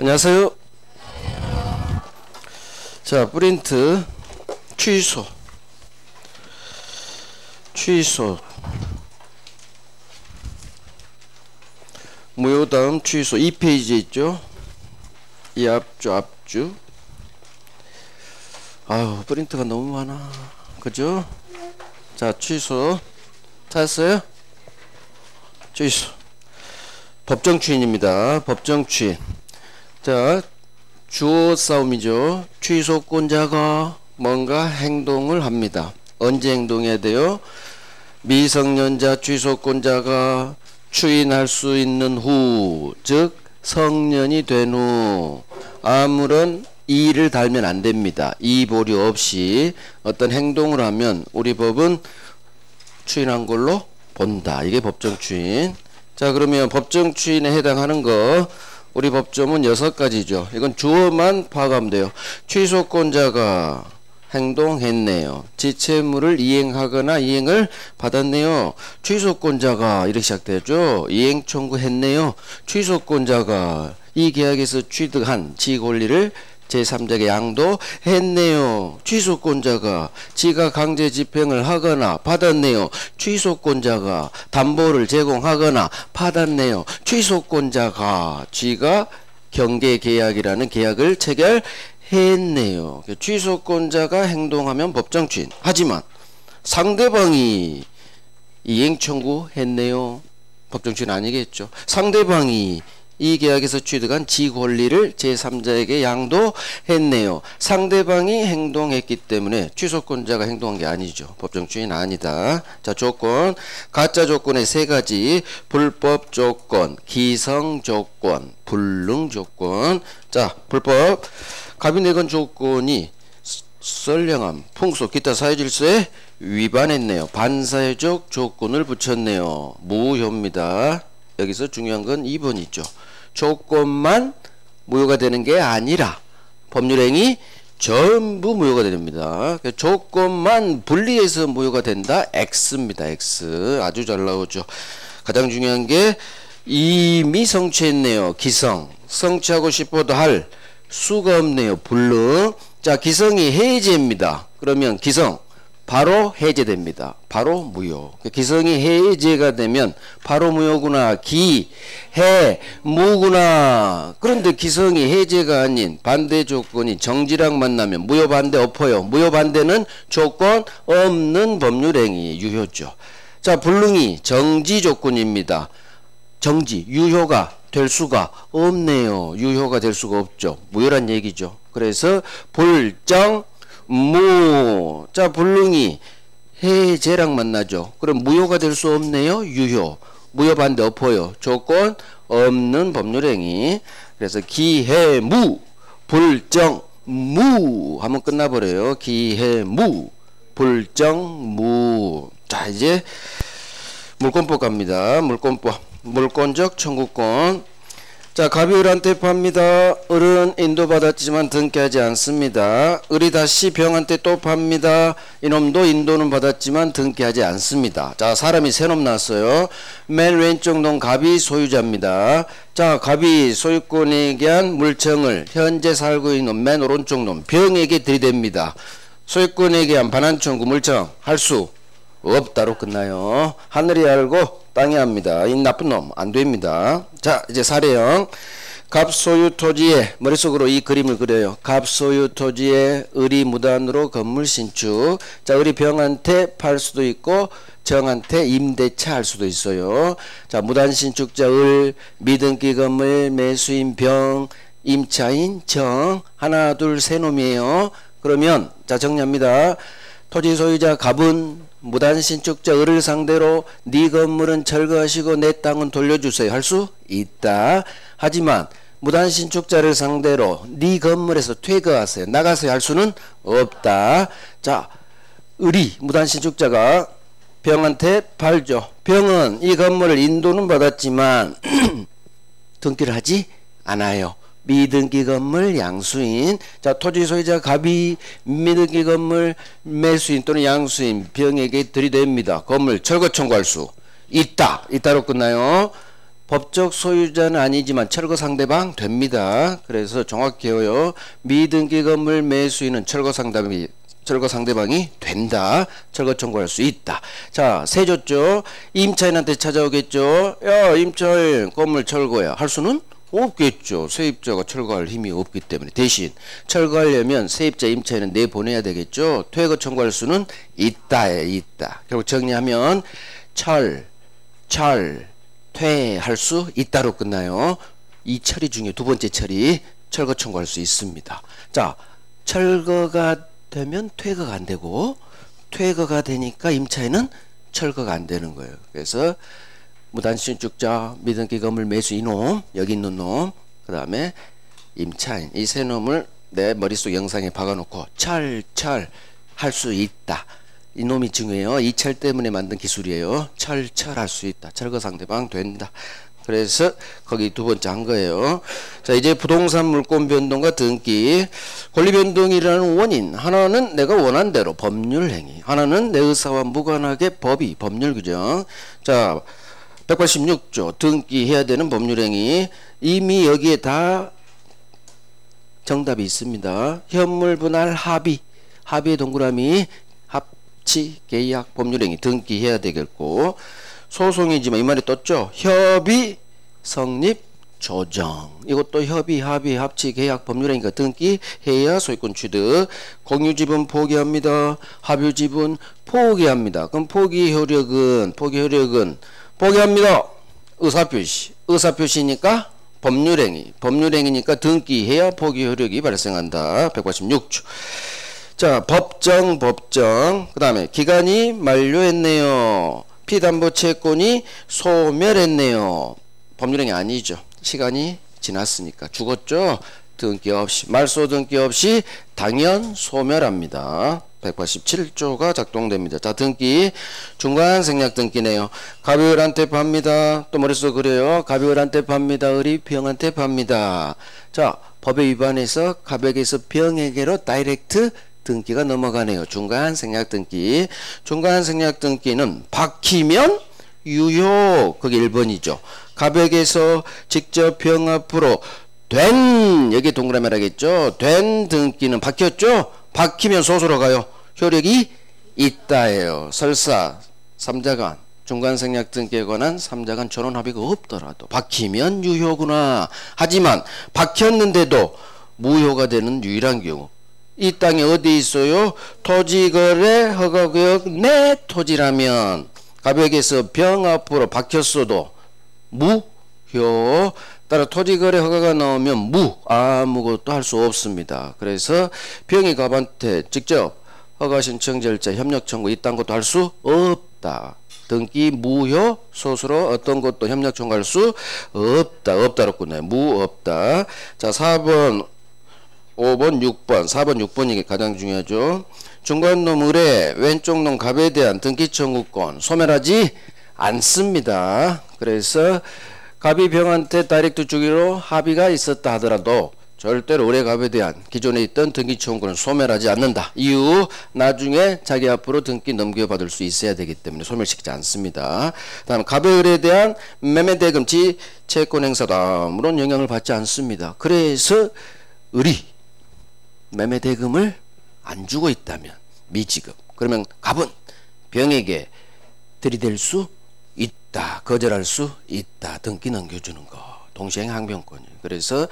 안녕하세요. 자, 프린트 취소 무효 다음 취소 2페이지에 있죠. 이 앞주 아유, 프린트가 너무 많아. 그죠? 자, 취소 찾았어요? 취소 법정 추인입니다. 법정 추인. 자, 주어 싸움이죠. 취소권자가 뭔가 행동을 합니다. 언제 행동해야 돼요? 미성년자 취소권자가 추인할 수 있는 후, 즉 성년이 된 후 아무런 이의를 달면 안 됩니다. 이의 보류 없이 어떤 행동을 하면 우리 법은 추인한 걸로 본다. 이게 법정 추인. 자, 그러면 법정 추인에 해당하는 거 우리 법조문 6가지죠. 이건 주어만 파악하면 돼요. 취소권자가 행동했네요. 지체물을 이행하거나 이행을 받았네요. 취소권자가 이렇게 시작되죠. 이행 청구했네요. 취소권자가 이 계약에서 취득한 지 권리를 제3자에게 양도했네요. 취소권자가 지가 강제 집행을 하거나 받았네요. 취소권자가 담보를 제공하거나 받았네요. 취소권자가 지가 경계계약이라는 계약을 체결했네요. 취소권자가 행동하면 법정 추인. 하지만 상대방이 이행 청구했네요. 법정 추인 아니겠죠. 상대방이 이 계약에서 취득한 지 권리를 제3자에게 양도했네요. 상대방이 행동했기 때문에 취소권자가 행동한 게 아니죠. 법정 추인 아니다. 자, 조건. 가짜 조건의 3가지. 불법 조건, 기성 조건, 불능 조건. 자, 불법. 갑이 내건 조건이 선량함, 풍속, 기타 사회질서에 위반했네요. 반사회적 조건을 붙였네요. 무효입니다. 여기서 중요한 건 2번이죠. 조건만 무효가 되는 게 아니라 법률행위 전부 무효가 됩니다. 조건만 분리해서 무효가 된다. X입니다. X. 아주 잘 나오죠. 가장 중요한 게 이미 성취했네요. 기성. 성취하고 싶어도 할 수가 없네요. 불능. 자, 기성이 해제입니다. 그러면 기성 바로 해제됩니다. 바로 무효. 기성이 해제가 되면 바로 무효구나. 기, 해, 무구나. 그런데 기성이 해제가 아닌 반대 조건이 정지랑 만나면 무효 반대 엎어요. 무효 반대는 조건 없는 법률행위 유효죠. 자, 불능이 정지 조건입니다. 정지, 유효가 될 수가 없네요. 유효가 될 수가 없죠. 무효란 얘기죠. 그래서 불정 무. 자, 불능이 해제랑 만나죠. 그럼 무효가 될 수 없네요. 유효. 무효 반대 엎어요. 조건 없는 법률행위. 그래서 기해무, 불정무 하면 끝나버려요. 기해무, 불정무. 자, 이제 물권법 갑니다. 물권법. 물권적 청구권. 자, 갑이 을한테 팝니다. 을은 인도받았지만 등기하지 않습니다. 을이 다시 병한테 또 팝니다. 이놈도 인도는 받았지만 등기하지 않습니다. 자, 사람이 세 놈 났어요. 맨 왼쪽 놈 갑이 소유자입니다. 자, 갑이 소유권에게 한 물청을 현재 살고 있는 맨 오른쪽 놈 병에게 들이댑니다. 소유권에게 한 반환 청구 물청 할 수 없다로 끝나요. 하늘이 알고 땅이 합니다. 이 나쁜 놈 안 됩니다. 자, 이제 사례형. 갑 소유 토지에 머릿속으로 이 그림을 그려요. 갑 소유 토지에 을이 무단으로 건물 신축. 자, 을이 병한테 팔 수도 있고 정한테 임대차 할 수도 있어요. 자, 무단 신축자 을, 미등기 건물 매수인 병, 임차인 정. 하나 둘 세 놈이에요. 그러면 자, 정리합니다. 토지 소유자 갑은 무단 신축자 을을 상대로 네 건물은 철거하시고 내 땅은 돌려주세요 할 수 있다. 하지만 무단 신축자를 상대로 네 건물에서 퇴거하세요, 나가세요 할 수는 없다. 자, 을이 무단 신축자가 병한테 팔죠. 병은 이 건물을 인도는 받았지만 등기를 하지 않아요. 미등기 건물 양수인. 자, 토지 소유자 갑이 미등기 건물 매수인 또는 양수인 병에게 들이댑니다. 건물 철거 청구할 수 있다. 있다로 끝나요. 법적 소유자는 아니지만 철거 상대방 됩니다. 그래서 정확해요. 미등기 건물 매수인은 철거 상대방이 된다. 철거 청구할 수 있다. 자, 세줬죠. 임차인한테 찾아오겠죠. 야, 임차인 건물 철거야. 할 수는 없겠죠. 세입자가 철거할 힘이 없기 때문에. 대신 철거하려면 세입자 임차인은 내보내야 되겠죠. 퇴거 청구할 수는 있다에 있다. 결국 정리하면 퇴할 수 있다로 끝나요. 이 처리 중에 두 번째 처리, 철거 청구할 수 있습니다. 자, 철거가 되면 퇴거가 안 되고, 퇴거가 되니까 임차인은 철거가 안 되는 거예요. 그래서 무단신축자, 미등기 건물 매수 이놈, 여기 있는 놈, 그 다음에 임차인, 이 세 놈을 내 머릿속 영상에 박아놓고 할 수 있다. 이 놈이 중요해요. 이 철 때문에 만든 기술이에요. 할 수 있다. 철거 상대방 된다. 그래서 거기 두 번째 한 거예요. 자, 이제 부동산 물권 변동과 등기. 권리 변동이라는 원인. 하나는 내가 원한 대로 법률 행위. 하나는 내 의사와 무관하게 법률 규정. 자, 186조 등기해야 되는 법률 행위. 이미 여기에 다 정답이 있습니다. 현물 분할 합의의 동그라미 계약 법률행위 등기해야 되겠고, 소송이지만 이 말이 떴죠. 협의 성립 조정, 이것도 협의 합치 계약 법률행위가 등기해야 소유권 취득. 공유지분 포기합니다. 합유지분 포기합니다. 그럼 포기 효력은 포기합니다. 의사표시니까 법률행위니까 등기해야 포기 효력이 발생한다. 186조. 자, 법정. 그 다음에 기간이 만료했네요. 피담보 채권이 소멸했네요. 법률행위 아니죠. 시간이 지났으니까. 죽었죠. 등기 없이, 말소 등기 없이 당연 소멸합니다. 187조가 작동됩니다. 자, 등기. 중간 생략 등기네요. 갑의을한테 팝니다. 또 머릿속 그래요. 갑의을한테 팝니다. 을이 병한테 팝니다. 자, 법에 위반해서 갑에게서 병에게로 다이렉트 등기가 넘어가네요. 중간 생략 등기. 중간 생략 등기는 박히면 유효. 그게 1번이죠. 갑에게서 직접 병 앞으로 된, 여기 동그라미라겠죠. 된 등기는 박혔죠. 박히면 소수로 가요. 효력이 있다예요. 설사 3자간 중간 생략 등기에 관한 3자간 전원 합의가 없더라도 박히면 유효구나. 하지만 박혔는데도 무효가 되는 유일한 경우, 이 땅에 어디 있어요? 토지거래 허가구역 내 토지라면 갑에게서 병 앞으로 박혔어도 무효. 따라 토지거래 허가가 나오면 아무것도 할 수 없습니다. 그래서 병이 갑한테 직접 허가 신청 절차, 협력 청구 이딴 것도 할 수 없다. 등기 무효, 소수로 어떤 것도 협력 청구할 수 없다로 끝나요. 없다. 자, 4번, 5번, 6번, 4번, 6번이 게 가장 중요하죠. 중간놈 을의 왼쪽 놈 갑에 대한 등기 청구권 소멸하지 않습니다. 그래서 갑이 병한테 다이렉트 주기로 합의가 있었다 하더라도 절대로 을의 갑에 대한 기존에 있던 등기 청구권은 소멸하지 않는다. 이유, 나중에 자기 앞으로 등기 넘겨받을 수 있어야 되기 때문에 소멸시키지 않습니다. 다음, 갑의 을에 대한 매매대금 지채권 행사도 아무런 영향을 받지 않습니다. 그래서 을이 매매대금을 안 주고 있다면 미지급, 그러면 갑은 병에게 들이댈 수 있다. 거절할 수 있다. 등기 넘겨주는 거. 동시행 항변권이에요. 그래서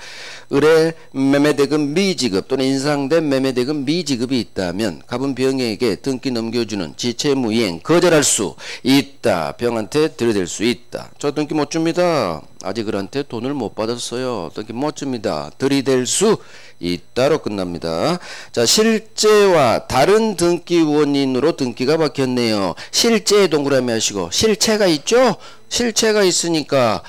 을의 매매대금 미지급 또는 인상된 매매대금 미지급이 있다면 갑은 병에게 등기 넘겨주는 지채무이행 거절할 수 있다. 병한테 들이댈 수 있다. 저 등기 못 줍니다. 아직 을한테 돈을 못 받았어요. 등기 못 줍니다. 들이댈 수 있다로 끝납니다. 자, 실제와 다른 등기 원인으로 등기가 박혔네요. 실제 동그라미 하시고, 실체가 있죠? 실체가 있으니까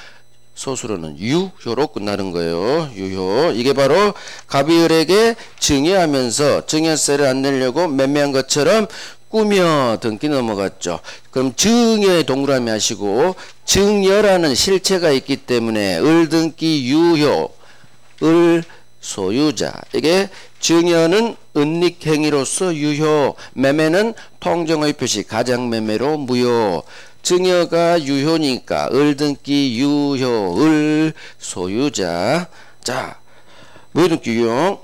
소수로는 유효로 끝나는 거예요. 유효. 이게 바로 갑이 을에게 증여하면서 증여세를 안 내려고 매매한 것처럼 꾸며 등기 넘어갔죠. 그럼 증여의 동그라미 하시고, 증여라는 실체가 있기 때문에 을 등기 유효, 을 소유자. 이게 증여는 은닉행위로서 유효, 매매는 통정의 표시 가장매매로 무효. 증여가 유효니까 을등기 유효 을 소유자. 자, 무효등기 유용.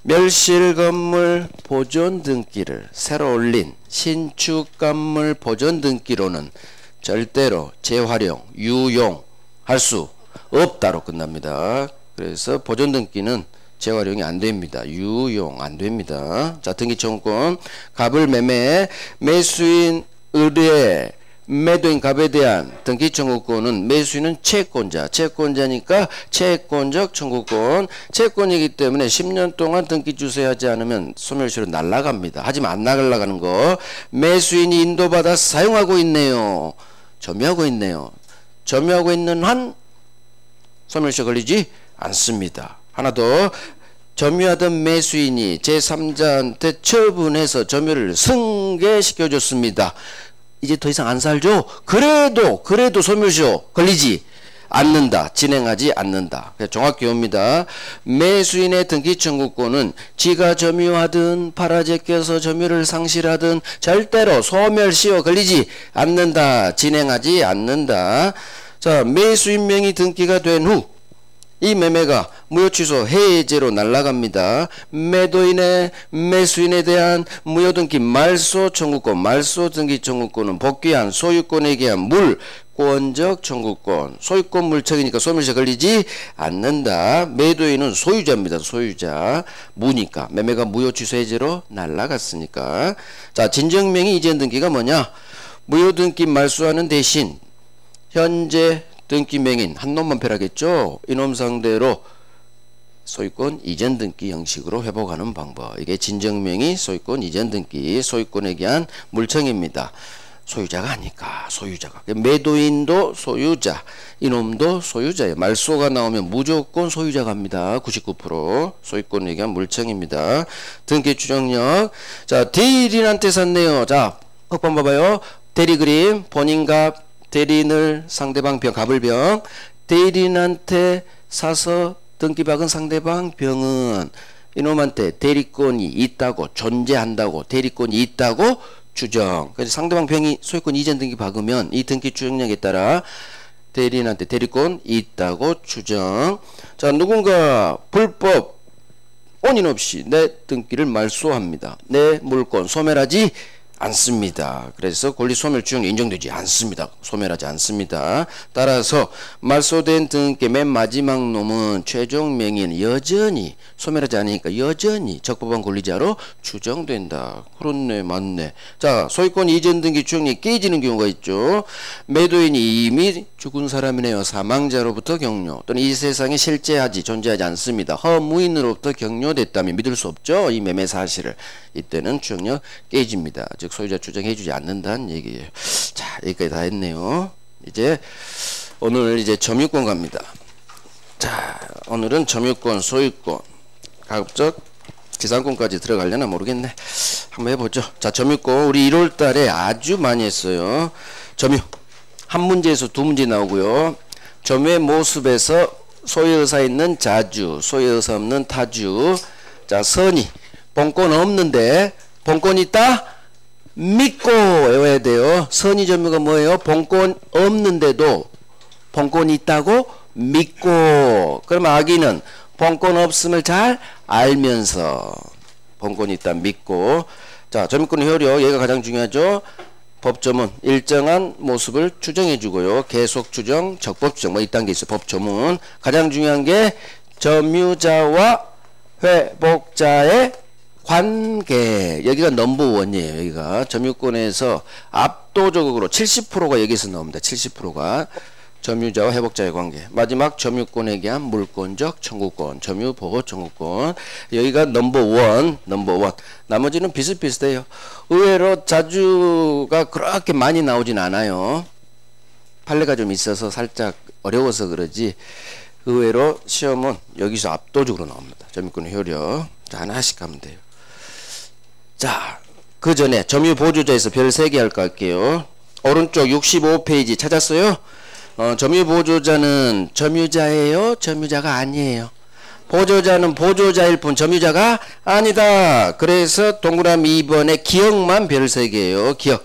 멸실 건물 보존 등기를 새로 올린 신축 건물 보존 등기로는 절대로 재활용, 유용할 수 없다로 끝납니다. 그래서 보존 등기는 재활용이 안 됩니다. 유용 안 됩니다. 자, 등기 청구권. 갑을 매매 매수인 을의 매도인 갑에 대한 등기 청구권은 매수인은 채권자니까 채권적 청구권. 채권이기 때문에 10년 동안 등기 주세하지 않으면 소멸시효로 날아갑니다. 하지만 안 날아가는 거 매수인이 인도받아 사용하고 있네요. 점유하고 있네요. 점유하고 있는 한 소멸시효 걸리지 않습니다. 하나 더. 점유하던 매수인이 제3자한테 처분해서 점유를 승계시켜줬습니다. 이제 더 이상 안 살죠? 그래도 소멸시효 걸리지 않는다. 진행하지 않는다. 정확히 옵니다. 매수인의 등기 청구권은 지가 점유하든 팔아 제껴서 점유를 상실하든 절대로 소멸시효 걸리지 않는다. 진행하지 않는다. 자, 매수인 명의 등기가 된 후 이 매매가 무효취소 해제로 날아갑니다. 매수인에 대한 무효등기 말소 청구권, 말소 등기 청구권은 복귀한 소유권에 대한 물권적 청구권. 소유권 물청이니까 소멸시효 걸리지 않는다. 매도인은 소유자입니다. 소유자. 무니까 매매가 무효취소 해제로 날아갔으니까. 자, 진정명의 이전 등기가 뭐냐? 무효등기 말소하는 대신 현재 등기 명인 한 놈만 패라겠죠. 이놈 상대로 소유권 이전 등기 형식으로 회복하는 방법. 이게 진정명의 소유권 이전 등기. 소유권에 대한 물청입니다. 소유자가 아니까 소유자가. 매도인도 소유자, 이놈도 소유자예요. 말소가 나오면 무조건 소유자가 합니다. 99% 소유권에 대한 물청입니다. 등기 추정력. 자, 대리인한테 샀네요. 자, 흑번 봐봐요. 대리 그림 본인값 대리인을 상대방 병, 갑을 병. 대리인한테 사서 등기 박은 상대방 병은 이놈한테 대리권이 있다고, 존재한다고, 대리권이 있다고 추정. 그래서 상대방 병이 소유권 이전 등기 박으면 이 등기 추정력에 따라 대리인한테 대리권 있다고 추정. 자, 누군가 불법 원인 없이 내 등기를 말소합니다. 내 물권 소멸하지 않습니다. 그래서 권리 소멸 추정이 인정되지 않습니다. 소멸하지 않습니다. 따라서 말소된 등기 맨 마지막 놈은 최종 명의는 여전히 소멸하지 않으니까 여전히 적법한 권리자로 추정된다. 그렇네, 맞네. 자, 소유권 이전 등기 추정이 깨지는 경우가 있죠. 매도인이 이미 죽은 사람이네요. 사망자로부터 격려 또는 이 세상에 실제하지 존재하지 않습니다. 허무인으로부터 격려됐다면 믿을 수 없죠. 이 매매 사실을. 이때는 추정력 깨집니다. 즉 소유자 추정해주지 않는다는 얘기예요. 자, 여기까지 다 했네요. 이제 오늘 이제 점유권 갑니다. 자, 오늘은 점유권, 소유권, 가급적 지상권까지 들어가려나 모르겠네. 한번 해보죠. 자, 점유권 우리 1월달에 아주 많이 했어요. 점유 한 문제에서 두 문제 나오고요. 점유의 모습에서 소유의사 있는 자주, 소유의사 없는 타주. 자, 선의 본권 없는데 본권 있다? 믿고 외워야 돼요. 선의 점유가 뭐예요? 본권 없는데도 본권이 있다고 믿고. 그럼 악의는 본권 없음을 잘 알면서 본권이 있다 믿고. 자, 점유권의 효력 얘가 가장 중요하죠. 법조문 일정한 모습을 추정해 주고요. 계속 추정, 적법 추정 뭐 이딴 게 있어요. 법조문 가장 중요한 게 점유자와 회복자의 관계. 여기가 넘버원이에요. 여기가 점유권에서 압도적으로 70%가 여기서 나옵니다. 70%가 점유자와 회복자의 관계. 마지막 점유권에 대한 물권적 청구권, 점유보호 청구권. 여기가 넘버원. 나머지는 비슷비슷해요. 의외로 자주가 그렇게 많이 나오진 않아요. 판례가 좀 있어서 살짝 어려워서 그러지 의외로 시험은 여기서 압도적으로 나옵니다. 점유권의 효력. 자, 하나씩 하면 돼요. 자, 그 전에 점유보조자에서 별 3개 할게요. 오른쪽 65페이지 찾았어요? 점유보조자는 점유자예요? 점유자가 아니에요? 보조자는 보조자일 뿐 점유자가 아니다. 그래서 동그라미 2번에 기억만 별 3개예요. 기억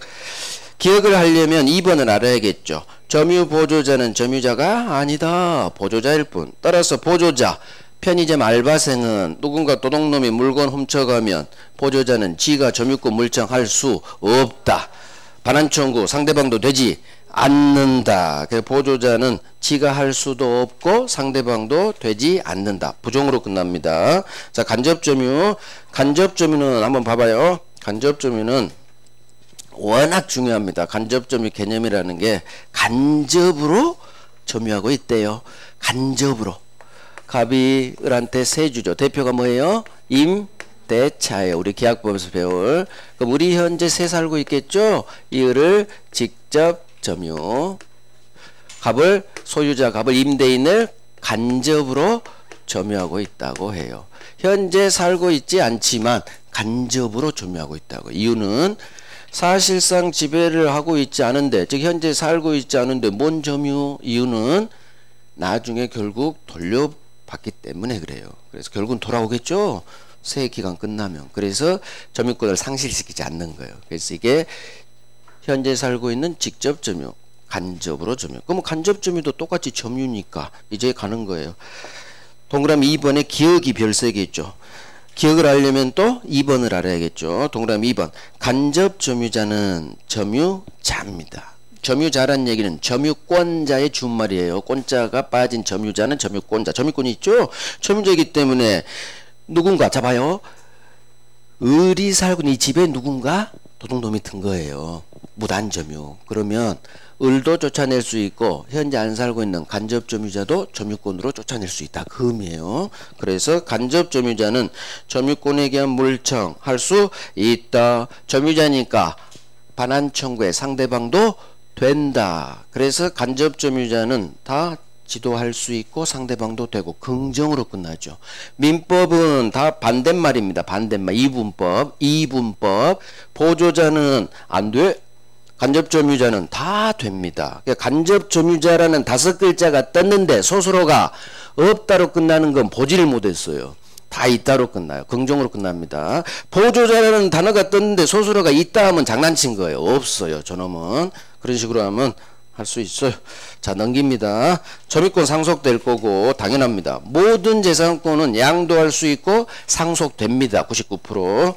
기억을 하려면 2번을 알아야겠죠. 점유 보조자는 점유자가 아니다. 보조자일 뿐. 따라서 보조자, 편의점 알바생은 누군가 도둑놈이 물건 훔쳐가면 보조자는 지가 점유권 물청할 수 없다. 반환 청구 상대방도 되지 않는다. 보조자는 지가 할 수도 없고 상대방도 되지 않는다. 부정으로 끝납니다. 자, 간접점유. 간접점유는 한번 봐봐요. 간접점유는 워낙 중요합니다. 간접점유 개념이라는 게 간접으로 점유하고 있대요. 간접으로. 갑이 을한테 세 주죠. 대표가 뭐예요? 임대차예요. 우리 계약법에서 배울. 그럼 우리 현재 세 살고 있겠죠? 이 을을 직접 점유. 갑을 소유자 갑을 임대인을 간접으로 점유하고 있다고 해요. 현재 살고 있지 않지만 간접으로 점유하고 있다고. 이유는 사실상 지배를 하고 있지 않은데, 즉 현재 살고 있지 않은데 뭔 점유? 이유는 나중에 결국 돌려받기 때문에 그래요. 그래서 결국은 돌아오겠죠. 세 기간 끝나면. 그래서 점유권을 상실시키지 않는 거예요. 그래서 이게 현재 살고 있는 직접 점유, 간접으로 점유. 그럼 간접 점유도 똑같이 점유니까 이제 가는 거예요. 동그라미 2번에 기억이 별세개 있죠. 기억을 알려면 또 2번을 알아야겠죠. 동그라미 2번. 간접 점유자는 점유자입니다. 점유자란 얘기는 점유권자의 준말이에요. 권자가 빠진 점유자는 점유권자. 점유권이 있죠. 점유자이기 때문에 누군가 잡아요. 을이 살고 있는 이 집에 누군가 도둑놈이 든 거예요. 무단점유. 그러면 을도 쫓아낼 수 있고 현재 안 살고 있는 간접점유자도 점유권으로 쫓아낼 수 있다. 그 의미예요. 그래서 간접점유자는 점유권에 대한 물청할 수 있다. 점유자니까 반환 청구의 상대방도 된다. 그래서 간접점유자는 다 지도할 수 있고 상대방도 되고 긍정으로 끝나죠. 민법은 다 반대말입니다. 반대말. 이분법. 보조자는 안 돼. 간접점유자는 다 됩니다. 그러니까 간접점유자라는 5글자가 떴는데 소수로가 없다로 끝나는 건 보지를 못했어요. 다 있다로 끝나요. 긍정으로 끝납니다. 보조자라는 단어가 떴는데 소수로가 있다 하면 장난친 거예요. 없어요. 저놈은. 그런 식으로 하면 할 수 있어요. 자, 넘깁니다. 점유권 상속될 거고 당연합니다. 모든 재산권은 양도할 수 있고 상속됩니다. 99%.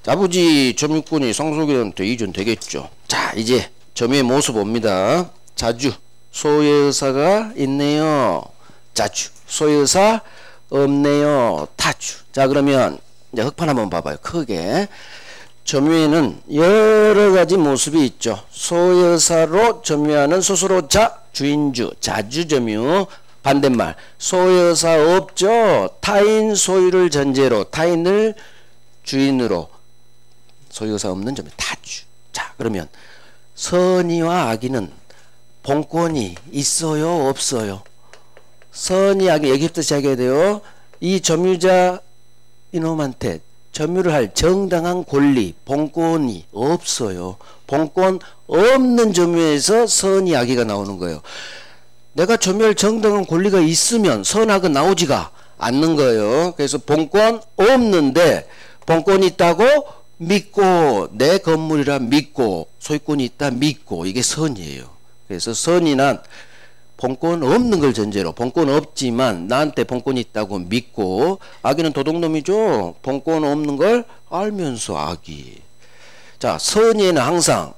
아버지 점유권이 상속인한테 이전되겠죠. 자, 이제 점유의 모습 봅니다. 자주 소유의 의사가 있네요. 자주 소유의 의사 없네요. 타주. 자, 그러면 이제 흑판 한번 봐봐요. 크게. 점유에는 여러가지 모습이 있죠. 소유의사로 점유하는 스스로자 주인주 자주점유. 반대말 소유의사 없죠. 타인 소유를 전제로 타인을 주인으로 소유의사 없는 점유 타주. 자, 그러면 선의와 악의는 본권이 있어요 없어요? 선의 악의 얘기부터 시작해야 돼요. 이 점유자 이놈한테 점유를 할 정당한 권리, 본권이 없어요. 본권 없는 점유에서 선의 악의가 나오는 거예요. 내가 점유할 정당한 권리가 있으면 선악은 나오지가 않는 거예요. 그래서 본권 없는데 본권이 있다고 믿고 내 건물이라 믿고 소유권이 있다 믿고 이게 선이에요. 그래서 선이란 본권 없는 걸 전제로 본권 없지만 나한테 본권이 있다고 믿고 악의는 도둑놈이죠. 본권 없는 걸 알면서 악의. 자, 선의에는 항상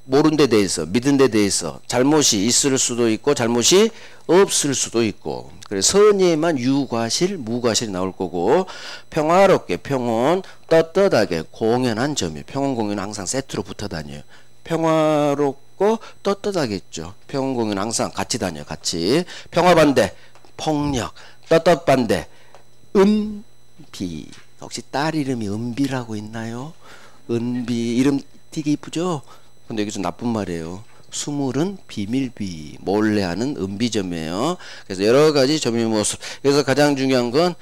모르는 데 대해서 믿은 데 대해서 잘못이 있을 수도 있고 잘못이 없을 수도 있고 그래서 선의에만 유과실 무과실이 나올 거고 평화롭게 평온 떳떳하게 공연한 점이에요. 평온 공연은 항상 세트로 붙어 다녀요. 평화롭고 떳떳하겠죠. 평온 공연 항상 같이 다녀요. 같이. 평화 반대 폭력, 떳떳 반대 은비. 혹시 딸 이름이 은비라고 있나요? 은비 이름 되게 이쁘죠? 근데 여기서 나쁜 말이에요. 수물은 비밀비 몰래 하는 은비점이에요. 그래서 여러가지 점유 모습. 그래서 가장 중요한 건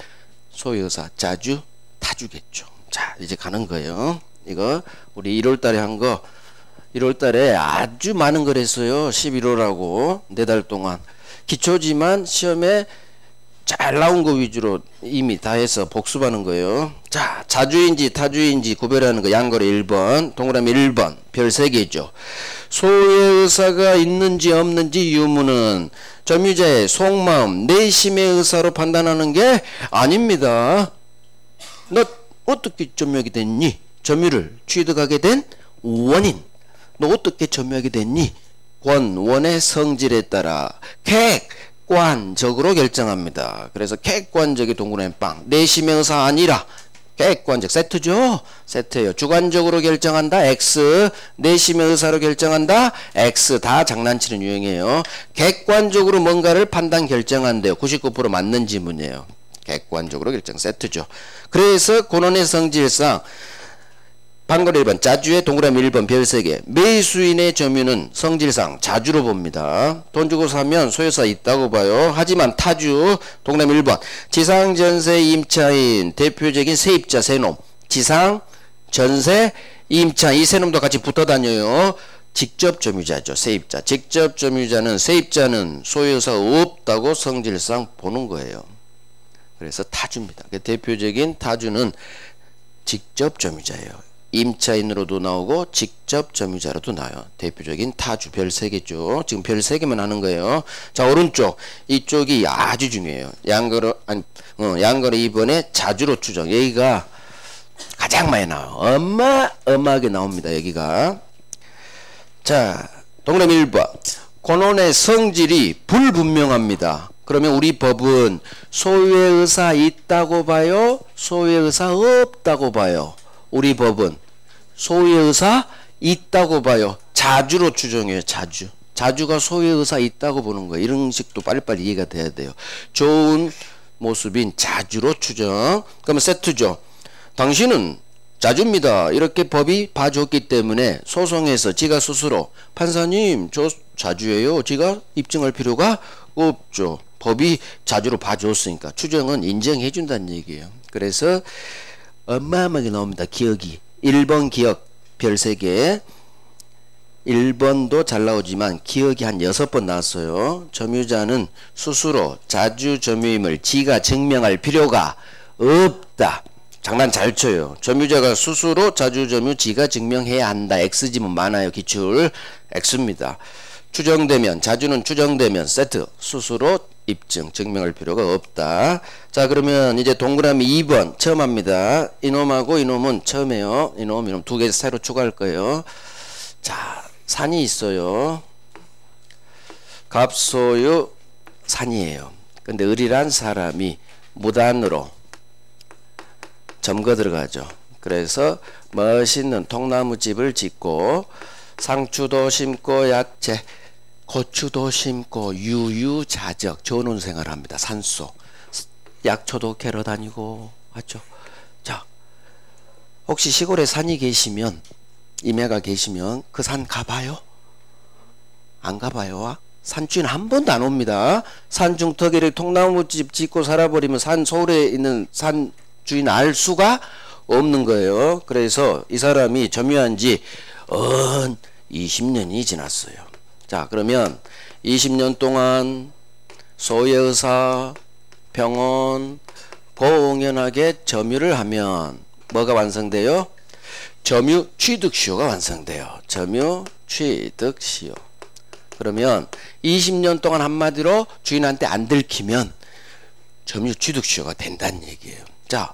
소유의사 자주 타주겠죠. 자, 이제 가는 거예요. 이거 우리 1월달에 한 거 1월달에 아주 많은 걸 했어요. 11월하고 4달 동안 기초지만 시험에 잘 나온 거 위주로 이미 다 해서 복습하는 거예요. 자, 자주인지 타주인지 구별하는 거 양거래 1번, 동그라미 1번, 별 3개죠. 소유의 의사가 있는지 없는지 유무는 점유자의 속마음, 내심의 의사로 판단하는 게 아닙니다. 너 어떻게 점유하게 됐니? 점유를 취득하게 된 원인. 너 어떻게 점유하게 됐니? 원의 성질에 따라 객관적으로 결정합니다. 그래서 객관적이 동그라미 빵. 내심의 의사 아니라 객관적 세트죠. 세트예요. 주관적으로 결정한다 X, 내심의 의사로 결정한다 X. 다 장난치는 유형이에요. 객관적으로 뭔가를 판단 결정한대요. 99% 맞는 지문이에요. 객관적으로 결정 세트죠. 그래서 권원의 성질상 반거래 1번 자주의 동그라미 1번 별 3개. 매수인의 점유는 성질상 자주로 봅니다. 돈 주고 사면 소유사 있다고 봐요. 하지만 타주 동그라미 1번 지상 전세 임차인 대표적인 세입자 세놈. 지상 전세 임차 이 세놈도 같이 붙어 다녀요. 직접 점유자죠. 세입자. 직접 점유자는 세입자는 소유사 없다고 성질상 보는 거예요. 그래서 타주입니다. 대표적인 타주는 직접 점유자예요. 임차인으로도 나오고 직접 점유자로도 나와요. 대표적인 타주 별 3개죠. 지금 별 3개만 하는 거예요. 자, 오른쪽 이쪽이 아주 중요해요. 양거래 2번에 자주로 추정. 여기가 가장 많이 나와요. 어마어마하게 나옵니다. 여기가. 자, 동그라미 1번 권원의 성질이 불분명합니다. 그러면 우리 법은 소유의 의사 있다고 봐요? 소유의 의사 없다고 봐요? 우리 법은 소유의 의사 있다고 봐요. 자주로 추정해요. 자주가 소유의 의사 있다고 보는 거예요. 이런 식도 빨리빨리 이해가 돼야 돼요. 좋은 모습인 자주로 추정. 그러면 세트죠. 당신은 자주입니다. 이렇게 법이 봐줬기 때문에 소송에서 지가 스스로 판사님 저 자주예요. 지가 입증할 필요가 없죠. 법이 자주로 봐줬으니까 추정은 인정해 준다는 얘기예요. 그래서 어마어마하게 나옵니다. 기억이 1번 기억 별 3개. 1번도 잘 나오지만 기억이 한 6번 나왔어요. 점유자는 스스로 자주 점유임을 지가 증명할 필요가 없다. 장난 잘 쳐요. 점유자가 스스로 자주 점유 지가 증명해야 한다. X지문 많아요. 기출 X입니다. 추정되면 자주는 추정되면 세트 스스로 입증 증명할 필요가 없다. 자, 그러면 이제 동그라미 2번 처음 합니다. 이놈하고 이놈은 처음이에요. 이놈 두 개 새로 추가할 거예요. 자, 산이 있어요. 갑소유 산이에요. 근데 을이란 사람이 무단으로 점거 들어가죠. 그래서 멋있는 통나무집을 짓고 상추도 심고 야채 고추도 심고 유유자적 좋은 생활을 합니다. 산속 약초도 캐러 다니고 맞죠? 자, 혹시 시골에 산이 계시면 임야가 계시면 그 산 가봐요? 안 가봐요? 산주인 한 번도 안 옵니다. 산중턱에를 통나무집 짓고 살아버리면 서울에 있는 산주인 알 수가 없는 거예요. 그래서 이 사람이 점유한 지 20년이 지났어요. 자, 그러면 20년 동안 소유의사, 병원 공연하게 점유를 하면 뭐가 완성돼요? 점유 취득시효가 완성돼요. 점유 취득시효. 그러면 20년 동안 한마디로 주인한테 안 들키면 점유 취득시효가 된다는 얘기예요. 자,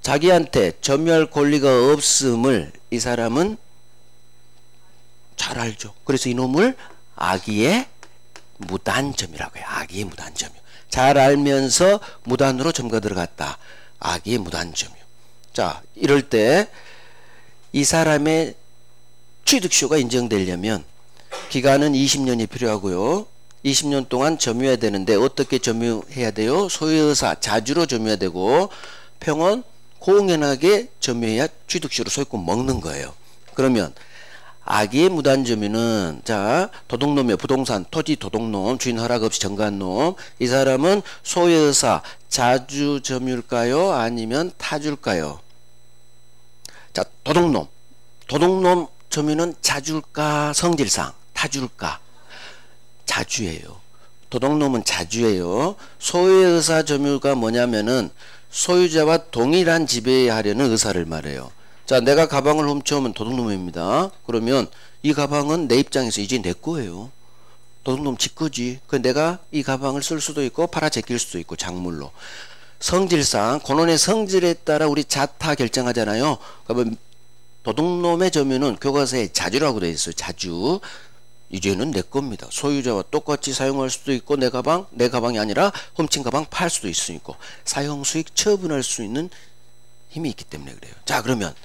자기한테 점유할 권리가 없음을 이 사람은 잘 알죠. 그래서 이놈을 악의의 무단점유라고 해요. 악의의 무단점유. 잘 알면서 무단으로 점거 들어갔다. 악의의 무단점유. 자, 이럴 때 이 사람의 취득시효가 인정되려면 기간은 20년이 필요하고요. 20년 동안 점유해야 되는데 어떻게 점유해야 돼요? 소유의사 자주로 점유해야 되고 평온 공연하게 점유해야 취득시효로 소유권 먹는 거예요. 그러면 악의의 무단점유는 자 도둑놈이요. 부동산 토지 도둑놈 주인 허락 없이 점거한 놈. 이 사람은 소유의사 자주 점유일까요? 아니면 타주일까요? 자, 도둑놈 점유는 자주일까 성질상 타주일까? 자주예요. 도둑놈은 자주예요. 소유의 의사 점유가 뭐냐면은 소유자와 동일한 지배하려는 의사를 말해요. 자, 내가 가방을 훔쳐오면 도둑놈입니다. 그러면 이 가방은 내 입장에서 이제 내 거예요. 도둑놈 지 거지. 그 내가 이 가방을 쓸 수도 있고 팔아 제낄 수도 있고 작물로. 성질상 권원의 성질에 따라 우리 자타 결정하잖아요. 그러면 도둑놈의 점유는 교과서에 자주라고 되어 있어요. 자주. 이제는 내 겁니다. 소유자와 똑같이 사용할 수도 있고 내 가방이 아니라 훔친 가방 팔 수도 있으니까 사용수익 처분할 수 있는 힘이 있기 때문에 그래요. 자, 그러면